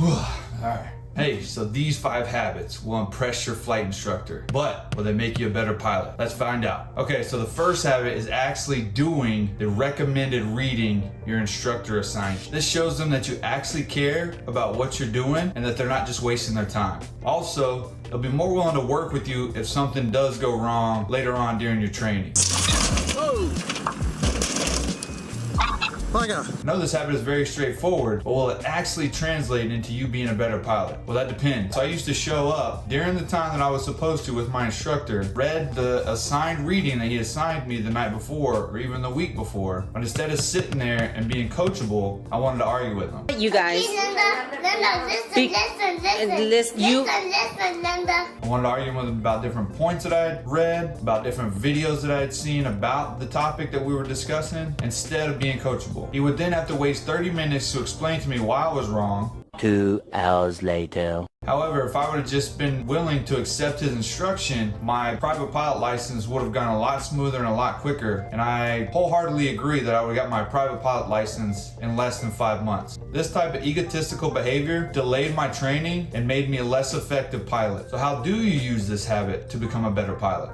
Alright. Hey, so these 5 habits will impress your flight instructor, but will they make you a better pilot? Let's find out. Okay, so the first habit is actually doing the recommended reading your instructor assigned. This shows them that you actually care about what you're doing and that they're not just wasting their time. Also, they'll be more willing to work with you if something does go wrong later on during your training. I know this habit is very straightforward, but will it actually translate into you being a better pilot? Well, that depends. So I used to show up during the time that I was supposed to with my instructor, read the assigned reading that he assigned me the night before or even the week before, but instead of sitting there and being coachable, I wanted to argue with him. You guys, listen, Linda. I wanted to argue with him about different points that I had read, about different videos that I had seen about the topic that we were discussing, instead of being coachable. He would then have to waste 30 minutes to explain to me why I was wrong. 2 hours later. However, if I would have just been willing to accept his instruction, my private pilot license would have gone a lot smoother and a lot quicker. And I wholeheartedly agree that I would have got my private pilot license in less than 5 months. This type of egotistical behavior delayed my training and made me a less effective pilot. So how do you use this habit to become a better pilot?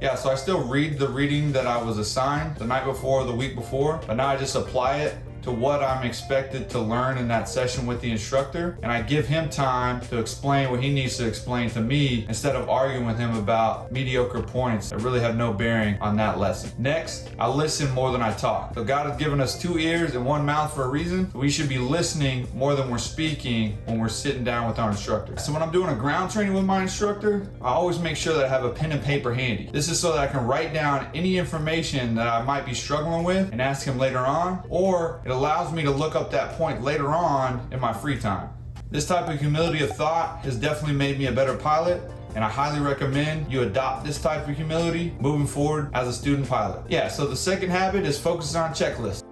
Yeah, so I still read the reading that I was assigned the night before or the week before, but now I just apply it to what I'm expected to learn in that session with the instructor, and I give him time to explain what he needs to explain to me instead of arguing with him about mediocre points that really have no bearing on that lesson. Next, I listen more than I talk. So God has given us 2 ears and 1 mouth for a reason. We should be listening more than we're speaking when we're sitting down with our instructor. So when I'm doing a ground training with my instructor, I always make sure that I have a pen and paper handy. This is so that I can write down any information that I might be struggling with and ask him later on, or it allows me to look up that point later on in my free time. This type of humility of thought has definitely made me a better pilot, and I highly recommend you adopt this type of humility moving forward as a student pilot. Yeah, so the second habit is focusing on checklists.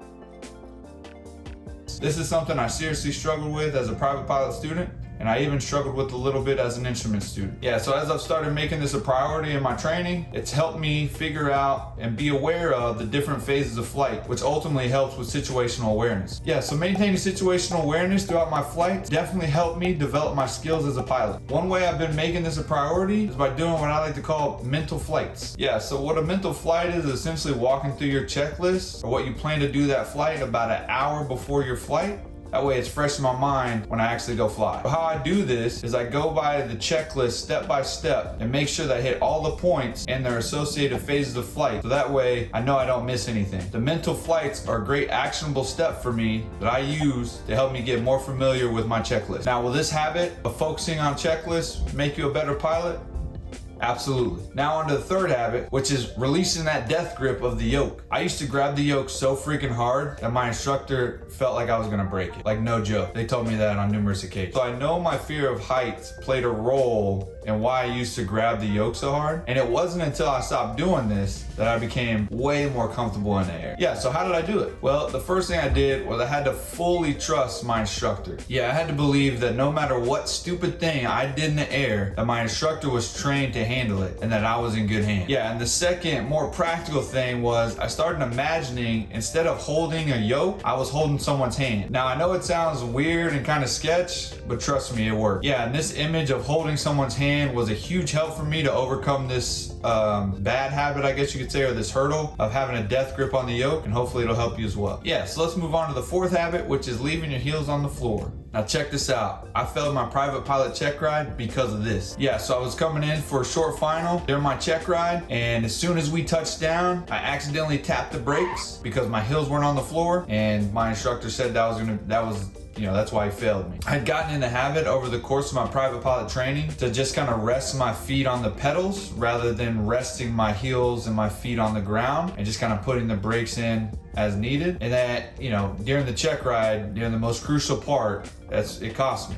This is something I seriously struggled with as a private pilot student, and I even struggled with a little bit as an instrument student. Yeah, so as I've started making this a priority in my training, it's helped me figure out and be aware of the different phases of flight, which ultimately helps with situational awareness. Yeah, so maintaining situational awareness throughout my flights definitely helped me develop my skills as a pilot. One way I've been making this a priority is by doing what I like to call mental flights. Yeah, so what a mental flight is essentially walking through your checklist or what you plan to do that flight about an hour before your flight. That way it's fresh in my mind when I actually go fly. But how I do this is I go by the checklist step by step and make sure that I hit all the points and their associated phases of flight. So that way I know I don't miss anything. The mental flights are a great actionable step for me that I use to help me get more familiar with my checklist. Now, will this habit of focusing on checklists make you a better pilot? Absolutely. Now on to the third habit, which is releasing that death grip of the yoke. I used to grab the yoke so freaking hard that my instructor felt like I was gonna break it. Like, no joke. They told me that on numerous occasions. So I know my fear of heights played a role in why I used to grab the yoke so hard. And it wasn't until I stopped doing this that I became way more comfortable in the air. Yeah, so how did I do it? Well, the first thing I did was I had to fully trust my instructor. Yeah, I had to believe that no matter what stupid thing I did in the air, that my instructor was trained to handle it and that I was in good hands. Yeah, and the second more practical thing was I started imagining instead of holding a yoke, I was holding someone's hand. Now I know it sounds weird and kind of sketch, but trust me, it worked. Yeah, and this image of holding someone's hand was a huge help for me to overcome this bad habit, I guess you could say, or this hurdle of having a death grip on the yoke, and hopefully it'll help you as well. Yeah, so let's move on to the fourth habit, which is leaving your heels on the floor. Now check this out. I failed my private pilot check ride because of this. Yeah, so I was coming in for a short final during my check ride, and as soon as we touched down, I accidentally tapped the brakes because my heels weren't on the floor, and my instructor said that's why he failed me. I'd gotten in the habit over the course of my private pilot training to just kind of rest my feet on the pedals rather than resting my heels and my feet on the ground and just kind of putting the brakes in as needed. And that, during the check ride, during the most crucial part, it cost me.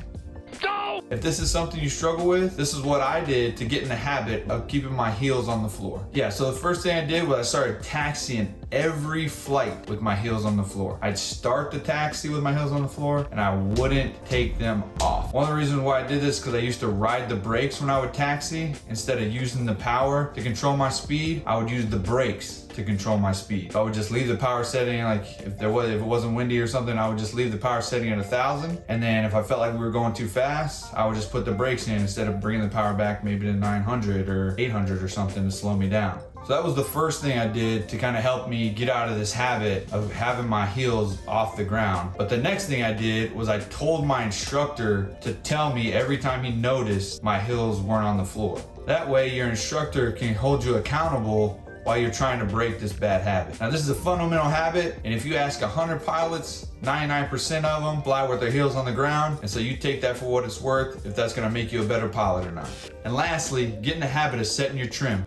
If this is something you struggle with, this is what I did to get in the habit of keeping my heels on the floor. Yeah, so the first thing I did was I started taxiing every flight with my heels on the floor. I'd start the taxi with my heels on the floor and I wouldn't take them off. One of the reasons why I did this is because I used to ride the brakes when I would taxi. Instead of using the power to control my speed, I would use the brakes to to control my speed. I would just leave the power setting, like if it wasn't windy or something, I would just leave the power setting at 1,000. And then if I felt like we were going too fast, I would just put the brakes in instead of bringing the power back maybe to 900 or 800 or something to slow me down. So that was the first thing I did to kind of help me get out of this habit of having my heels off the ground. But the next thing I did was I told my instructor to tell me every time he noticed my heels weren't on the floor. That way your instructor can hold you accountable while you're trying to break this bad habit. Now this is a fundamental habit, and if you ask 100 pilots, 99% of them fly with their heels on the ground, and so you take that for what it's worth, if that's gonna make you a better pilot or not. And lastly, get in the habit of setting your trim.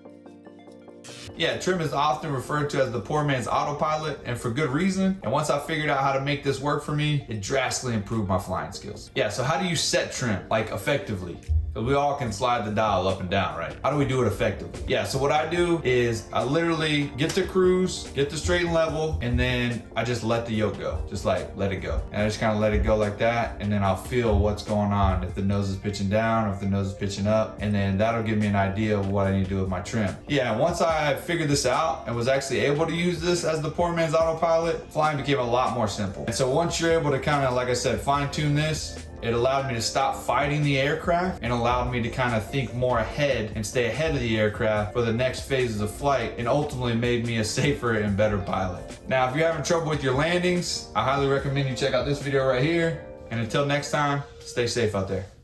Yeah, trim is often referred to as the poor man's autopilot, and for good reason. And once I figured out how to make this work for me, it drastically improved my flying skills. Yeah, so how do you set trim, like effectively? Because we all can slide the dial up and down, right? How do we do it effectively? Yeah, so what I do is I literally get to cruise, get to straight and level, and then I just let the yoke go. Just like, let it go. And I just kind of let it go like that, and then I'll feel what's going on, if the nose is pitching down or if the nose is pitching up, and then that'll give me an idea of what I need to do with my trim. Yeah, once I figured this out and was actually able to use this as the poor man's autopilot, flying became a lot more simple. And so once you're able to kind of, like I said, fine tune this, it allowed me to stop fighting the aircraft and allowed me to kind of think more ahead and stay ahead of the aircraft for the next phases of flight, and ultimately made me a safer and better pilot. Now, if you're having trouble with your landings, I highly recommend you check out this video right here. And until next time, stay safe out there.